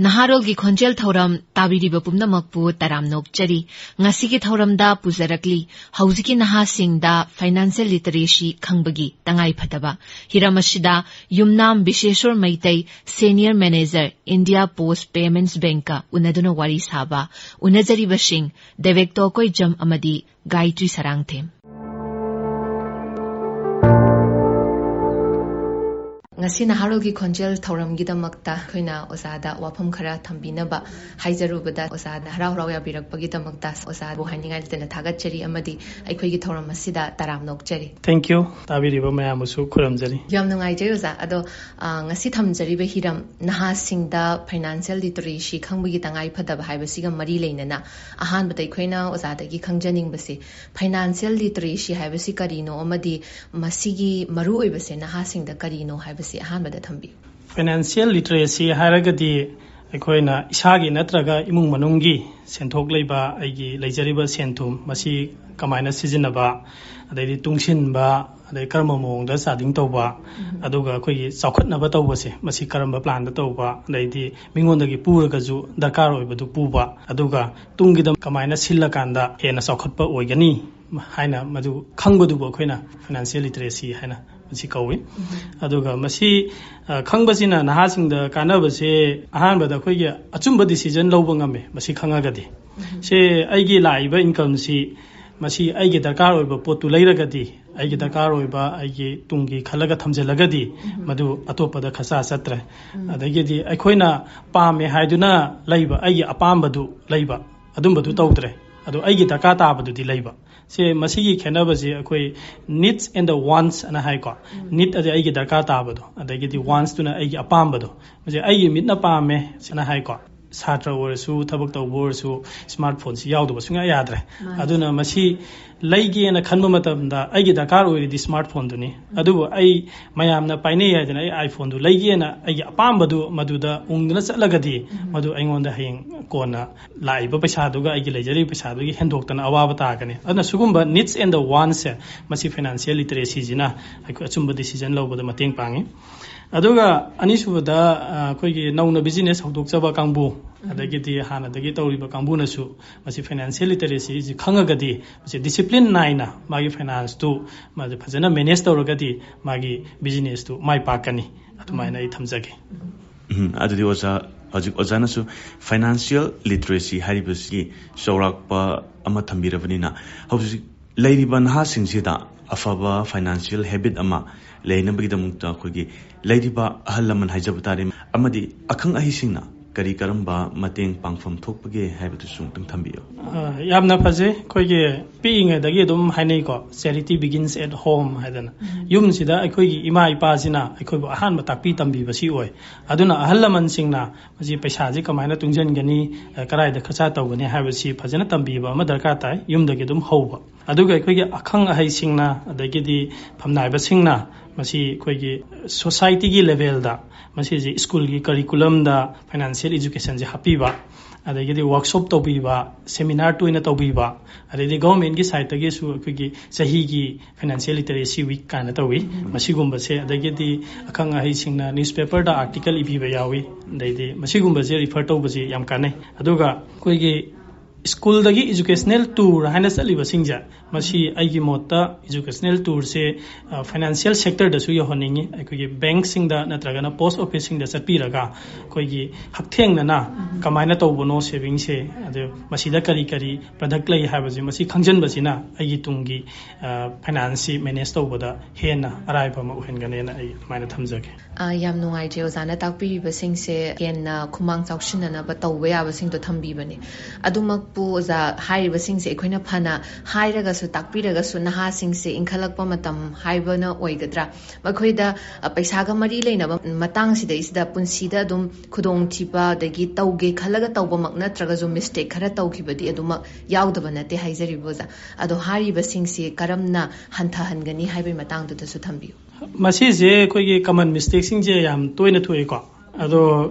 Naharolgi khonjel thauram tabiriba pumnamakpu taramnokchari ngasigi thauramda pujarakli hauziki nahasingda financial literacy khangbagi tangai phataba hiramashida yumnam bisheshwar maitai senior manager India Post Payments Bank ka unaduna wari saba unajariba sing devekto koi jam amadi Gayatri Sarangthem ngasi naharolgi khonjel thauramgidamakta khoina ozada wafam khara thambinaba haijarubada ozada harau harau yabirakpagidamakta ozada buhainingai tena thagachari amadi aikhoigi thauram asida taramnokchari thank you tabiriba mayamusu khuramjari yam nungai jai oza ado ngasi thamjari be hiram nahasingda financial literacy khangbagi tangai phadaba haibasiga mari leinana ahan bata ikhoina ozadagi khangjaning base financial literacy haibasi karino amadi masigi maru oibase nahasingda karino haibasi Financial literacy haragadi aikoina isagi natraga imung manungi senthok leiba aigi leijariba senthum masi kamaina sizinaba adai tungsinba adai karma mongda sading tawba aduga akhoi chaukhatnaba tawbase masi karamba plan da tawba adai mingondagi puraga ju darkar oibadu puba aduga tungidam kamaina sillakanda hena chaukhatpa oigani haina madu khangbadu akoina financial literacy haina masi kawi aduga masi khangbasina nahasingda kanabase ahanbada khoigi achumba decision lawba ngame masi khangagadi se aigi laiba income si masi aigi darkar oiba potu leiragadi aigi darkar oiba aigi tungi khalaga thamjelagadi madu atopada khasa satra adagidi aikoina pame haiduna leiba aigi apambadu leiba adumbadu tawdre adu aigi darkar tabadu di leiba se masigi khenabase akoi needs and the wants ana hai ko need ade aigi darkar tabado adagi di wants tuna aigi apambado je aigi mitna pame sana hai ko satra orsu thabak tawbo orsu smartphone si yawdo sunga yadre aduna masi leige na khanba matamda aigi darkar ori di smartphone duni adu ai mayamna paine yadena ai iphone du leige na aigi apambadu maduda ungna chalagadi madu aingonda heng kona laiba paisa duga aigi lejari paisa dugi hendoktana awaba tagani adna sugumba needs and the wants masi financial literacy jina ai achumba decision lawbada mateng pangi aduga anisubada koigi nauna business hodokchaba kangbu adagidi hanadagi tawriba kangbu nasu masi financial literacy ji khangagadi masi discipline naina magi finance tu magi phajana manage tawragadi magi business tu mai pakani atumaina I thamjage adudi oza hojik ozanasu financial literacy haribasi saurakpa ama thambirabanina hojik leiriba nahasingsida afaba financial habit ama leinabagidamukta khogi leiriba ahalaman haijabutare amadi akhang ahisingna kari karamba mateng pangfam thokpage haibatu sungtang thambiyo yamna phaje khogi piinga dagi dum hainei ko charity begins at home haidana yum sida aikogi ima ipa sina aikobu ahan matakpi tambi basi oi aduna ahalaman singna maji paisa ji kamaina tungjan gani karai da khacha tawgani haibasi phajana tambi ba ma darka tai yum dagi dum hoba aduga aikogi akhang ahai singna adagi di phamnai ba singna masi khoigi society gi level da masi ji school gi curriculum da financial education ji hapiba adagi workshop tobiba seminar to ina tobiba adagi government gi site gi su khoigi sahi gi financial literacy week kana tawi masi gumba se adagi akhang ahi singna newspaper da article ibiba yawi dai masi gumba je refer to baji yam kanai aduga khoigi school dagi educational tour haina saliba singja masi aigi motta educational tour se financial sector da su yohoningi aikogi bank singda natragana post office singda sapiraga koigi haktheng na kamaina tawbono saving se ade masida kari kari product lai habaji masi khangjan basina aigi tungi finance manage tawboda hena araiba ma uhengane na ai maina thamjage yam nungai je ozana takpi basing se ken khumang chaushina na ba tawbe ya basing to thambi bani adumak pu oza hairiba sing se ekoina phana hairaga su takpiraga su naha sing se inkhalakpa matam haibana oigadra makhoida paisa ga mari leina matang sida isida punsida dum khudong thiba dagi tauge khalaga tawba mak natraga jo mistake khara tawkhibadi aduma yaudaba nate haijari boza ado hariba sing se karamna hantha hangani haibai matang du su thambiu masi je koigi common mistake sing je yam toina thoi ko ꯑꯗꯣ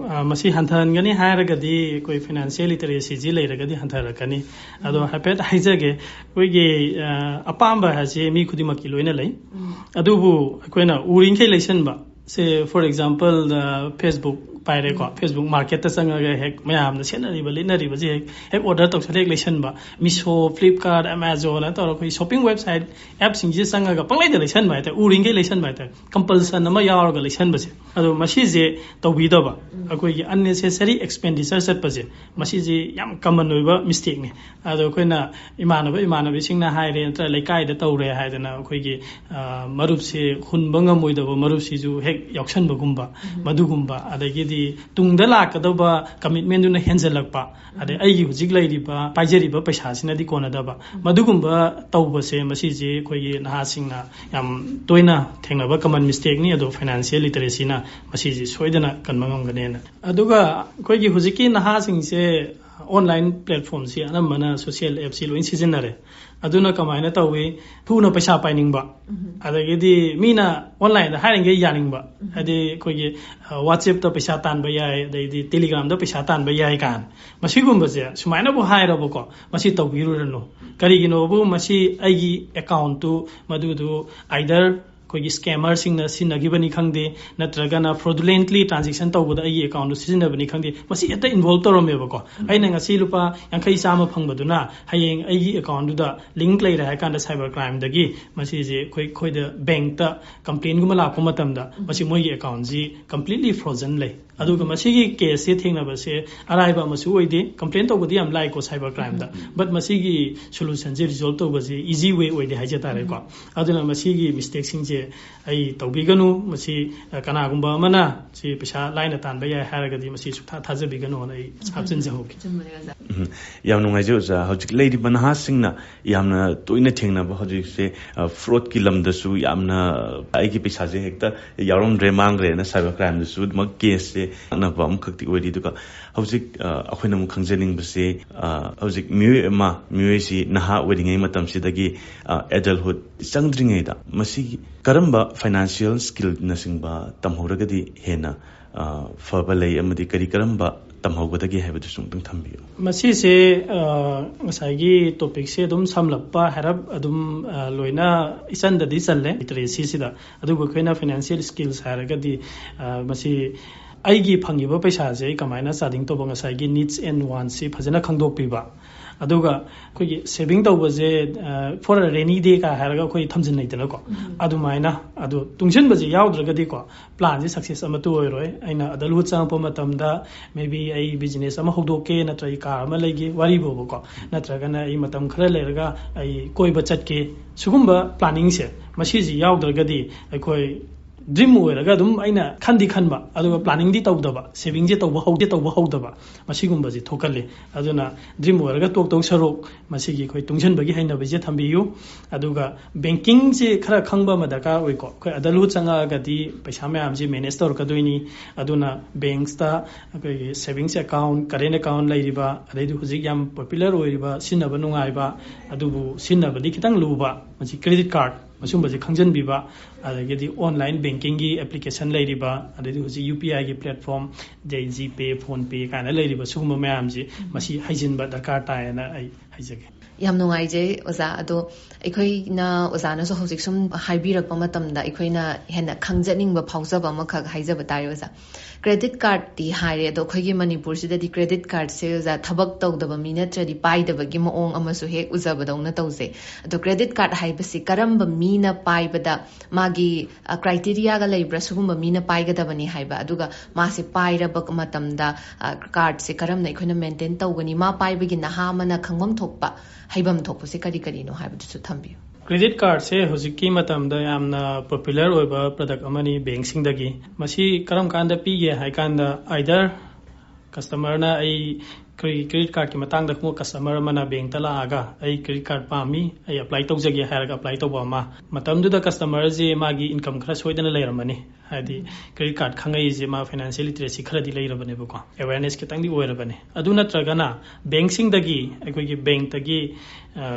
ꯃꯁꯤ ꯍꯟꯊꯍꯟꯒꯅꯤ ꯍꯥꯏꯔꯒꯗꯤ ꯑꯩꯈꯣꯏ financial ꯂꯤꯇꯔꯦꯁꯤꯁꯤ ꯂꯩꯔꯒꯗꯤ ꯍꯟꯊꯔꯛꯀꯅꯤ ꯑꯗꯣ ꯍꯥꯏꯐꯦꯠ ꯍꯥꯏꯖꯒꯦ ꯑꯩꯈꯣꯏꯒꯤ ꯑꯄꯥꯝꯕ ꯍꯥꯏꯁꯦ ꯃꯤ ꯈꯨꯗꯤꯡꯃꯛꯀꯤ ꯂꯣꯏꯅ ꯂꯩ ꯑꯗꯨꯕꯨ ꯑꯩꯈꯣꯏꯅ ꯎꯔꯤꯡꯈꯩ ꯂꯩꯁꯟꯕ ꯁꯦ ꯐꯣꯔ ꯑꯦꯛꯖꯥꯝꯄꯜ ꯐꯦꯁꯕꯨꯛ ꯄꯥꯏꯔꯦꯀꯣ ꯐꯦꯁꯕꯨꯛ ꯃꯥꯔꯀꯦꯠꯇ ꯆꯪꯉꯒ ꯍꯦꯛ ꯃꯌꯥꯝꯅ ꯁꯦꯠꯅꯔꯤꯕ ꯂꯤꯠꯅꯔꯤꯕꯁꯦ ꯍꯦꯛ ꯑꯣꯔꯗꯔ ꯇꯧꯁꯜꯂ ꯍꯦꯛ ꯂꯩꯁꯟꯕ ꯃꯤꯁꯣ ꯐ꯭ꯂꯤꯞꯀꯥꯔꯠ ꯑꯦꯃꯥꯖꯣꯟ ꯇꯧꯔꯒ ꯑꯩꯈꯣꯏ ꯁꯣꯞꯄꯤꯡ ꯋꯦꯕꯁꯥꯏꯠ ꯑꯦꯞꯁꯤꯡꯁꯤꯗ ꯆꯪꯉꯒ ꯄꯪꯂꯩꯗ ꯂꯩꯁꯟꯕ ꯍꯥꯏꯇꯥꯔꯦ ꯎꯔꯤꯡꯈꯩ ꯂꯩꯁꯟꯕ ꯍꯥꯏꯇꯥꯔꯦ ꯀꯝꯄꯜꯁꯟ ꯑꯃ ꯌꯥꯎꯔꯒ ꯂꯩꯁꯟꯕꯁꯦ ꯑꯗꯣ ꯃꯁꯤꯁꯦ ꯇꯧꯕꯤꯗꯕ ꯑꯩꯈꯣꯏꯒꯤ ꯑꯟꯅꯦꯁꯦꯁꯔꯤ ꯑꯦꯛꯁꯄꯦꯟꯗꯤꯆꯔ ꯆꯠꯄꯁꯦ ꯃꯁꯤꯁꯦ ꯌꯥꯝ ꯀꯃꯟ ꯑꯣꯏꯕ ꯃꯤꯁꯇꯦꯛꯅꯤ ꯑꯗꯣ ꯑꯩꯈꯣꯏꯅ ꯏꯃꯥꯟꯅꯕꯤꯁꯤꯡꯅ ꯍꯥꯏꯔꯦ ꯅꯠꯇ꯭ꯔꯒ ꯂꯩꯀꯥꯏꯗ ꯇꯧꯔꯦ ꯍꯥꯏꯗꯅ ꯑꯩꯈꯣꯏꯒꯤ ꯃꯔꯨꯞꯁꯦ ꯍꯨꯟꯕ ꯉꯝꯃꯣꯏꯗꯕ ꯃꯔꯨꯞꯁꯤꯁꯨ ꯍꯦꯛ ꯌꯥꯎꯁꯟꯕꯒꯨꯝꯕ ꯃꯗꯨꯒꯨꯝꯕ ꯑꯗꯒꯤꯗꯤ ꯇꯨꯡꯗ ꯂꯥꯛꯀꯗꯧꯕ ꯀꯃꯤꯠꯃꯦꯟꯗꯨꯅ ꯍꯦꯟꯖꯜꯂꯛꯄ ꯑꯗꯩ ꯑꯩꯒꯤ ꯍꯧꯖꯤꯛ ꯂꯩꯔꯤꯕ ꯄꯥꯏꯖꯔꯤꯕ ꯄꯩꯁꯥꯁꯤꯅꯗꯤ ꯀꯣꯟꯅꯗꯕ ꯃꯗꯨꯒꯨꯝꯕ ꯇꯧꯕꯁꯦ ꯃꯁꯤꯁꯦ ꯑꯩꯈꯣꯏꯒꯤ ꯅꯍꯥꯁꯤꯡꯅ ꯌꯥꯝ ꯇꯣꯏꯅ ꯊꯦꯡꯅꯕ ꯀꯃꯟ ꯃꯤꯁꯇꯦꯛꯅꯤ ꯑꯗꯣ ꯐꯥꯏꯅꯥꯟꯁꯤꯌꯦꯜ ꯂꯤꯇꯔꯦꯁꯤꯅ ꯃꯁꯤꯁꯦ ꯁꯣꯏꯗꯅ ꯀꯟꯕ ꯉꯝꯒꯅꯦꯅ ꯑꯗꯨꯒ ꯑꯩꯈꯣꯏꯒꯤ ꯍꯧꯖꯤꯛꯀꯤ ꯅꯍꯥꯁꯤꯡꯁꯦ ꯑꯣꯟꯂꯥꯏꯟ ꯄ꯭ꯂꯦꯠꯐꯣꯝꯁꯤ ꯑꯅꯝꯕꯅ ꯁꯣꯁꯤꯌꯦꯜ ꯑꯦꯞꯁꯤ ꯂꯣꯏ ꯁꯤꯖꯤꯟꯅꯔꯦ ꯑꯗꯨꯅ ꯀꯃꯥꯏꯅ ꯇꯧꯏ ꯊꯨꯅ ꯄꯩꯁా ꯄꯥꯏꯅꯤꯡꯕ ꯑꯗꯒꯤꯗꯤ ꯃꯤꯅ ꯑꯣꯟꯂꯥꯏꯟꯗ ꯍꯥꯏꯔꯤꯉꯩ ꯌꯥꯅꯤꯡꯕ ꯍꯥꯏꯗꯤ ꯑꯩꯈꯣꯏꯒꯤ ꯋꯥꯆꯦꯞꯇ ꯄꯩꯁꯥ ꯇꯥꯟꯕ ꯌꯥꯏ ꯑꯗꯩꯗꯤ ꯇꯦꯂꯤꯒ꯭ꯔꯥꯝꯗ ꯄꯩꯁꯥ ꯇꯥꯟꯕ ꯌꯥꯏ ꯀꯥꯏꯅ ꯃꯁꯤꯒꯨꯝꯕꯁꯦ ꯁꯨꯃꯥꯏꯅꯕꯨ ꯍꯥꯏꯔꯕꯀꯣ ꯃꯁꯤ ꯇꯧꯕꯤꯔꯨꯔꯅꯨ ꯀꯔꯤꯒꯤꯅꯣꯕꯨ ꯃꯁꯤ ꯑꯩꯒꯤ ꯑꯦꯀꯥꯎꯟꯇꯨ ꯃꯗꯨꯗꯨ ꯑꯥꯏꯗꯔ ꯑꯩꯈꯣꯏꯒꯤ ꯁ꯭ꯀꯦꯃꯔꯁꯤꯡꯅ ꯁꯤꯖꯤꯟꯅꯈꯤꯕꯅꯤ ꯈꯪꯗꯦ ꯅꯠꯇ꯭ꯔꯒꯅ ꯐ꯭ꯔꯣꯗꯨꯂꯦꯟꯠꯂꯤ ꯇ꯭ꯔꯥꯟꯖꯦꯛꯁꯟ ꯇꯧꯕꯗ ꯑꯩꯒꯤ ꯑꯦꯀꯥꯎꯟꯗꯨ ꯁꯤꯖꯤꯟꯅꯕꯅꯤ ꯈꯪꯗꯦ ꯃꯁꯤ ꯍꯦꯛꯇ ꯏꯟꯚꯣꯜቭ ꯇꯧꯔꯝꯃꯦꯕꯀꯣ ꯑꯩꯅ ꯉꯁꯤ ꯂꯨꯄꯥ 50-100 ꯐꯪꯕꯗꯨꯅ ꯍꯌꯦꯡ ꯑꯩꯒꯤ ꯑꯦꯀꯥꯎꯟꯗꯨꯗ ꯂꯤꯡꯛ ꯂꯩꯔꯦ ꯍꯥꯏ ꯀꯥꯟꯗ ꯁꯥꯏꯕꯔ ꯀ꯭ꯔꯥꯏꯝꯗꯒꯤ ꯃꯁꯤꯁꯦ ꯑꯩꯈꯣꯏꯗ ꯕꯦꯡꯛꯇ ꯀꯝꯄ꯭ꯂꯦꯟꯒꯨꯝꯕ ꯂꯥꯛꯄ ꯃꯇꯝꯗ ꯃꯁꯤ ꯃꯣꯏꯒꯤ ꯑꯦꯀꯥꯎꯟꯁꯤ ꯀꯝꯄ꯭ꯂꯤꯠꯂꯤ ꯐ꯭ꯔꯣꯖꯟ ꯂꯩ ꯑꯗꯨꯒ ꯃꯁꯤꯒꯤ ꯀꯦꯁꯁꯦ ꯊꯦꯡꯅꯕꯁꯦ ꯑꯔꯥꯏꯕ ꯑꯃꯁꯨ ꯑꯣꯏꯗꯦ ꯀꯝꯄ꯭ꯂꯦꯟ ꯇꯧꯕꯗꯤ ꯌꯥꯝ ꯂꯥꯏꯀꯣ ꯁꯥꯏꯕꯔ ꯀ꯭ꯔꯥꯏꯝꯗ ꯕꯠ ꯃꯁꯤꯒꯤ ꯁꯣꯂꯨꯁꯟꯁꯦ ꯔꯤꯖꯣꯜቭ ꯇꯧꯕꯁꯦ ꯏꯖꯤ ꯋꯦ ꯑꯣꯏꯗꯦ ꯍꯥꯏꯖ ꯇꯥꯔꯦꯀꯣ ꯑꯗꯨꯅ ꯃꯁꯤꯒꯤ ꯃꯤꯁꯇꯦꯛꯁꯤꯡꯁꯦ ꯑꯩ ꯇꯧꯕꯤꯒꯅꯨ ꯃꯁꯤ ꯀꯅꯥꯒꯨꯝꯕ ꯑꯃꯅ ꯁꯤ ꯄꯩꯁꯥ ꯂꯥꯏꯅ ꯇꯥꯟꯕ ꯌꯥꯏ ꯍꯥꯏꯔꯒꯗꯤ ꯃꯁꯤ ꯁꯨꯛꯊꯥ ꯊꯥꯖꯕꯤꯒꯅꯨꯅ ꯑꯩ ꯍꯥꯞꯆꯤꯟꯖꯍꯧꯒꯦ ꯌꯥꯝ ꯅꯨꯡꯉꯥꯏꯖꯩ ꯑꯣꯖꯥ ꯍꯧꯖꯤꯛ ꯂꯩꯔꯤꯕ ꯅꯍꯥꯁꯤꯡꯅ ꯌꯥꯝꯅ ꯇꯣꯏꯅ ꯊꯦꯡꯅꯕ ꯍꯧꯖꯤꯛꯁꯦ ꯐ꯭ꯔꯣꯗꯀꯤ ꯂꯝꯗꯁꯨ ꯌꯥꯝꯅ ꯑꯩꯒꯤ ꯄꯩꯁꯥꯁꯦ ꯍꯦꯛꯇ ꯌꯥꯎꯔꯝꯗ꯭ꯔꯦ ꯃꯥꯡꯈ꯭ꯔꯦꯅ ꯁꯥꯏꯕꯔ ꯀ꯭ꯔꯥꯏꯝꯗꯁꯨ ꯑꯗꯨꯃꯛ ꯀꯦꯁꯁꯦ ꯅꯛꯅꯕ ꯑꯃꯈꯛꯇꯤ ꯑꯣꯏꯔꯤ ꯑꯗꯨꯒ ꯍꯧꯖꯤꯛ ꯑꯩꯈꯣꯏꯅ ꯑꯃꯨꯛ ꯈꯪꯖꯅꯤꯡꯕꯁꯦ ꯍꯧꯖꯤꯛ ꯃꯤꯑꯣꯏꯁꯤ ꯅꯍꯥ ꯑꯣꯏꯔꯤꯉꯩ ꯃꯇꯝꯁꯤꯗꯒꯤ ꯑꯦꯗꯜꯍꯨꯗ ꯆꯪꯗ꯭ꯔꯤꯉꯩꯗ ꯃꯁꯤꯒꯤ ꯀꯔꯝꯕ ꯐꯥꯏꯅꯥꯟꯁꯤꯌꯦꯜ ꯁ꯭ꯀꯤꯜꯅꯆꯤꯡꯕ ꯇꯝꯍꯧꯔꯒꯗꯤ ꯍꯦꯟꯅ ꯐꯕ ꯂꯩ ꯑꯃꯗꯤ ꯀꯔꯝꯕ ꯇꯝꯍꯧꯒꯗꯒꯦ ꯍꯥꯏꯕꯗꯨꯁꯨ ꯑꯃꯨꯛꯇꯪ ꯊꯝꯕꯤꯌꯨ ꯃꯁꯤꯁꯦ ꯉꯁꯥꯏꯒꯤ ꯇꯣꯄꯤꯛꯁꯦ ꯑꯗꯨꯝ ꯁꯝꯂꯞꯄ ꯍꯥꯏꯔꯞ ꯑꯗꯨꯝ ꯂꯣꯏꯅ ꯏꯆꯟꯗꯗꯤ ꯆꯜꯂꯦ ꯂꯤꯇꯔꯦꯁꯤꯁꯤꯗ ꯑꯗꯨꯕꯨ ꯑꯩꯈꯣꯏꯅ ꯐꯥꯏꯅꯥꯟꯁꯤꯌꯦꯜ ꯁ꯭ꯀꯤꯜꯁ ꯍꯥꯏꯔꯒꯗꯤ ꯃꯁꯤ ꯑꯩꯒꯤ ꯐꯪꯉꯤꯕ ꯄꯩꯁꯥꯁꯦ ꯑꯩ ꯀꯃꯥꯏꯅ ꯆꯥꯗꯤꯡ ꯇꯧꯕ ꯉꯁꯥꯏꯒꯤ ꯅꯤꯗꯁ ꯑꯦꯟ ꯋꯥꯟꯁꯤ ꯐꯖꯅ ꯈꯪꯗꯣꯛꯄꯤꯕ ꯑꯗꯨꯒ ꯑꯩꯈꯣꯏꯒꯤ ꯁꯦꯚꯤꯡ ꯇꯧꯕꯁꯦ ꯐꯣꯔ ꯔꯦꯅꯤ ꯗꯦ ꯀ ꯍꯥꯏꯔꯒ ꯑꯩꯈꯣꯏ ꯊꯝꯖꯤꯟꯅꯩꯗꯅꯀꯣ ꯑꯗꯨꯃꯥꯏꯅ ꯑꯗꯣ ꯇꯨꯡꯁꯤꯟꯕꯁꯦ ꯌꯥꯎꯗ꯭ꯔꯒꯗꯤꯀꯣ ꯄ꯭ꯂꯥꯟꯁꯦ ꯁꯛꯁꯦꯁ ꯑꯃꯠꯇ ꯑꯣꯏꯔꯣꯏ ꯑꯩꯅ ꯑꯗꯜꯍꯨꯗ ꯆꯪꯉꯛꯄ ꯃꯇꯝꯗ ꯃꯦ ꯕꯤ ꯑꯩ ꯕꯤꯖꯤꯅꯦꯁ ꯑꯃ ꯍꯧꯗꯣꯛꯀꯦ ꯅꯠꯇ꯭ꯔꯒ ꯀꯥꯔ ꯑꯃ ꯂꯩꯒꯦ ꯋꯥꯔꯤꯕꯣꯕꯀꯣ ꯅꯠꯇ꯭ꯔꯒꯅ ꯑꯩ ꯃꯇꯝ ꯈꯔ ꯂꯩꯔꯒ ꯑꯩ ꯀꯣꯏꯕ ꯆꯠꯀꯦ ꯁꯤꯒꯨꯝꯕ ꯄ꯭ꯂꯥꯅꯤꯡꯁꯦ ꯃꯁꯤꯁꯤ ꯌꯥꯎꯗ꯭ꯔꯒꯗꯤ ꯑꯩꯈꯣꯏ ꯗ꯭ꯔꯤꯝ ꯑꯣꯏꯔꯒ ꯑꯗꯨꯝ ꯑꯩꯅ ꯈꯟꯕ ꯑꯗꯨꯒ ꯄ꯭ꯂꯥꯅꯤꯡꯗꯤ ꯇꯧꯗꯕ ꯁꯦꯚꯤꯡꯁꯦ ꯇꯧꯕ ꯍꯧꯗꯕ ꯃꯁꯤꯒꯨꯝꯕꯁꯤ ꯊꯣꯛꯀꯜꯂꯤ ꯑꯗꯨꯅ ꯗ꯭ꯔꯤꯝ ꯑꯣꯏꯔꯒ ꯇꯣꯛ ꯁꯔꯨꯛ ꯃꯁꯤꯒꯤ ꯑꯩꯈꯣꯏ ꯇꯨꯡꯁꯤꯟꯕꯒꯤ ꯍꯩꯅꯕꯤꯁꯦ ꯊꯝꯕꯤꯌꯨ ꯑꯗꯨꯒ ꯕꯦꯡꯀꯤꯡꯁꯦ ꯈꯔ ꯈꯪꯕ ꯑꯃ ꯗꯔꯀꯥꯔ ꯑꯣꯏꯀꯣ ꯑꯩꯈꯣꯏ ꯑꯗꯜꯍꯨꯗ ꯆꯪꯉꯛꯑꯒꯗꯤ ꯄꯩꯁꯥ ꯃꯌꯥꯝꯁꯦ ꯃꯦꯅꯦꯖ ꯇꯧꯔꯛꯀꯗꯣꯏꯅꯤ ꯑꯗꯨꯅ ꯕꯦꯡꯛꯁꯇ ꯑꯩꯈꯣꯏꯒꯤ ꯁꯦꯚꯤꯡꯁ ꯑꯦꯀꯥꯎꯟ ꯀꯔꯦꯟ ꯑꯦꯀꯥꯎꯟ ꯂꯩꯔꯤꯕ ꯑꯗꯩꯗꯤ ꯍꯧꯖꯤꯛ ꯌꯥꯝ ꯄꯣꯄꯨꯂꯔ ꯑꯣꯏꯔꯤꯕ ꯁꯤꯖꯤꯟꯅꯕ ꯅꯨꯡꯉꯥꯏꯕ ꯑꯗꯨꯕꯨ ꯁꯤꯖꯤꯟꯅꯕꯗꯤ ꯈꯤꯇꯪ ꯂꯨꯕ ꯃꯁꯤ ꯀ꯭ꯔꯦꯗꯤꯠ ꯀꯥꯔꯗ ꯃꯁꯤꯒꯨꯝꯕꯁꯦ ꯈꯪꯖꯤꯟꯕꯤꯕ ꯑꯗꯒꯤꯗꯤ ꯑꯣꯟꯂꯥꯏꯟ ꯕꯦꯡꯀꯤꯡꯒꯤ ꯑꯦꯄ꯭ꯂꯤꯀꯦꯁꯟ ꯂꯩꯔꯤꯕ ꯑꯗꯩꯗꯤ ꯍꯧꯖꯤꯛ UPIꯒꯤ ꯄ꯭ꯂꯦꯠꯐꯣꯝ ꯖꯤꯄꯦ ꯐꯣꯟꯄꯦ ꯀꯥꯏꯅ ꯂꯩꯔꯤꯕ ꯁꯤꯒꯨꯝꯕ ꯃꯌꯥꯝꯁꯤ ꯃꯁꯤ ꯍꯩꯖꯤꯟꯕ ꯗꯔꯀꯥꯔ ꯇꯥꯏꯌꯦꯅ ꯑꯩ ꯍꯥꯏꯖꯒꯦ ꯌꯥꯝ ꯅꯨꯡꯉꯥꯏꯖꯩ ꯑꯣꯖꯥ ꯑꯗꯣ ꯑꯩꯈꯣꯏꯅ ꯑꯣꯖꯥꯅꯁꯨ ꯍꯧꯖꯤꯛ ꯁꯨꯝ ꯍꯥꯏꯕꯤꯔꯛꯄ ꯃꯇꯝꯗ ꯑꯩꯈꯣꯏꯅ ꯍꯦꯟꯅ ꯈꯪꯖꯅꯤꯡꯕ ꯐꯥꯎꯖꯕ ꯑꯃꯈꯛ ꯍꯥꯏꯖꯕ ꯇꯥꯔꯦ ꯑꯣꯖꯥ ꯀ꯭ꯔꯦꯗꯤꯠ ꯀꯥꯔꯗꯇꯤ ꯍꯥꯏꯔꯦ ꯑꯗꯣ ꯑꯩꯈꯣꯏꯒꯤ ꯃꯅꯤꯄꯨꯔꯁꯤꯗꯗꯤ ꯀ꯭ꯔꯦꯗꯤꯠ ꯀꯥꯔꯗꯁꯦ ꯑꯣꯖꯥ ꯊꯕꯛ ꯇꯧꯗꯕ ꯃꯤ ꯅꯠꯇ꯭ꯔꯗꯤ ꯄꯥꯏꯗꯕꯒꯤ ꯃꯑꯣꯡ ꯑꯃꯁꯨ ꯍꯦꯛ ꯎꯖꯕꯗꯧꯅ ꯇꯧꯖꯩ ꯑꯗꯣ ꯀ꯭ꯔꯦꯗꯤꯠ ꯀꯥꯔꯗ ꯍꯥꯏꯕꯁꯤ ꯀꯔꯝꯕ ꯃꯤꯅ पाइबदा मागी क्राइटेरिया गा लेब्रा सुगुम मीना पाइगदबनी हाइबा अदुगा मासे पाइरबक मतमदा कार्ड से करमना इखोना मेंटेन तौगनी मा पाइबगी नहामना खंगबम थोकपा हाइबम थोकपसे करी करीनो हाइबदुसु थंबियो क्रेडिट कार्ड से हुजिकी मतमदा यामना पॉपुलर ओइबा प्रोडक्ट अमनी बैंक सिंगदगी मसी करम कांदा पीगे हाइ कांदा आइदर कस्टमर ना आई क्रेडिट कार्ड की मतंग दखमो कस्टमर मना बैंक तला आगा आई क्रेडिट कार्ड पामी आई अप्लाई तौजगे हायरगा अप्लाई तौबा मा मतमदुदा कस्टमर जे मागी इनकम खरा सोइदना लेरमनी ꯍꯥꯏꯗꯤ ꯀ꯭ꯔꯦꯗꯤꯠ ꯀꯥꯔꯗ ꯈꯪꯉꯛꯏꯁꯦ ꯃꯥ ꯐꯥꯏꯅꯥꯟꯁꯤꯌꯦꯜ ꯂꯤꯇꯔꯦꯁꯤ ꯈꯔꯗꯤ ꯂꯩꯔꯕꯅꯦꯕꯀꯣ ꯑꯦꯋꯦꯌꯔꯅꯦꯁ ꯈꯤꯇꯪꯗꯤ ꯑꯣꯏꯔꯕꯅꯦ ꯑꯗꯨ ꯅꯠꯇ꯭ꯔꯒꯅ ꯕꯦꯡꯛꯁꯤꯡꯗꯒꯤ ꯑꯩꯈꯣꯏꯒꯤ ꯕꯦꯡꯛꯇꯒꯤ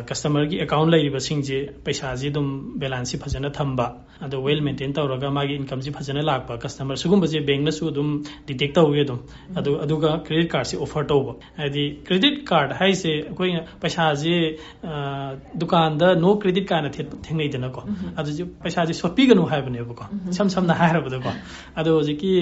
ꯀꯁꯇꯃꯔꯒꯤ ꯑꯦꯀꯥꯎꯟ ꯂꯩꯔꯤꯕꯁꯤꯡꯁꯦ ꯄꯩꯁꯥꯁꯤ ꯑꯗꯨꯝ ꯕꯦꯂꯥꯟꯁꯁꯤ ꯐꯖꯅ ꯊꯝꯕ ꯑꯗꯣ ꯋꯦꯜ ꯃꯦꯟꯇꯦꯟ ꯇꯧꯔꯒ ꯃꯥꯒꯤ ꯏꯟꯀꯝꯁꯤ ꯐꯖꯅ ꯂꯥꯛꯄ ꯀꯁꯇꯃꯔ ꯁꯤꯒꯨꯝꯕꯁꯦ ꯕꯦꯡꯛꯅꯁꯨ ꯑꯗꯨꯝ ꯗꯤꯇꯦꯛ ꯇꯧꯋꯤ ꯑꯗꯨꯝ ꯑꯗꯨꯒ ꯀ꯭ꯔꯦꯗꯤꯠ ꯀꯥꯔꯗꯁꯤ ꯑꯣꯐꯔ ꯇꯧꯕ ꯍꯥꯏꯗꯤ ꯀ꯭ꯔꯦꯗꯤꯠ ꯀꯥꯔꯗ ꯍꯥꯏꯁꯦ ꯑꯩꯈꯣꯏꯅ ꯄꯩꯁꯥꯁꯦ ꯗꯨꯀꯥꯟꯗ ꯅꯣ ꯀ꯭ꯔꯦꯗꯤꯠ ꯀꯥꯏꯅ ꯊꯦꯡꯅꯩꯗꯅꯀꯣ ꯑꯗꯨꯁꯨ ꯄꯩꯁꯥꯁꯦ ꯁꯣꯠꯄꯤꯒꯅꯨ ꯍꯥꯏꯕꯅꯦꯕꯀꯣ ꯏꯁꯝ ꯁꯝꯅ ꯍꯥꯏꯔꯕꯗꯀꯣ ꯑꯗꯣ ꯍꯧꯖꯤꯛꯀꯤ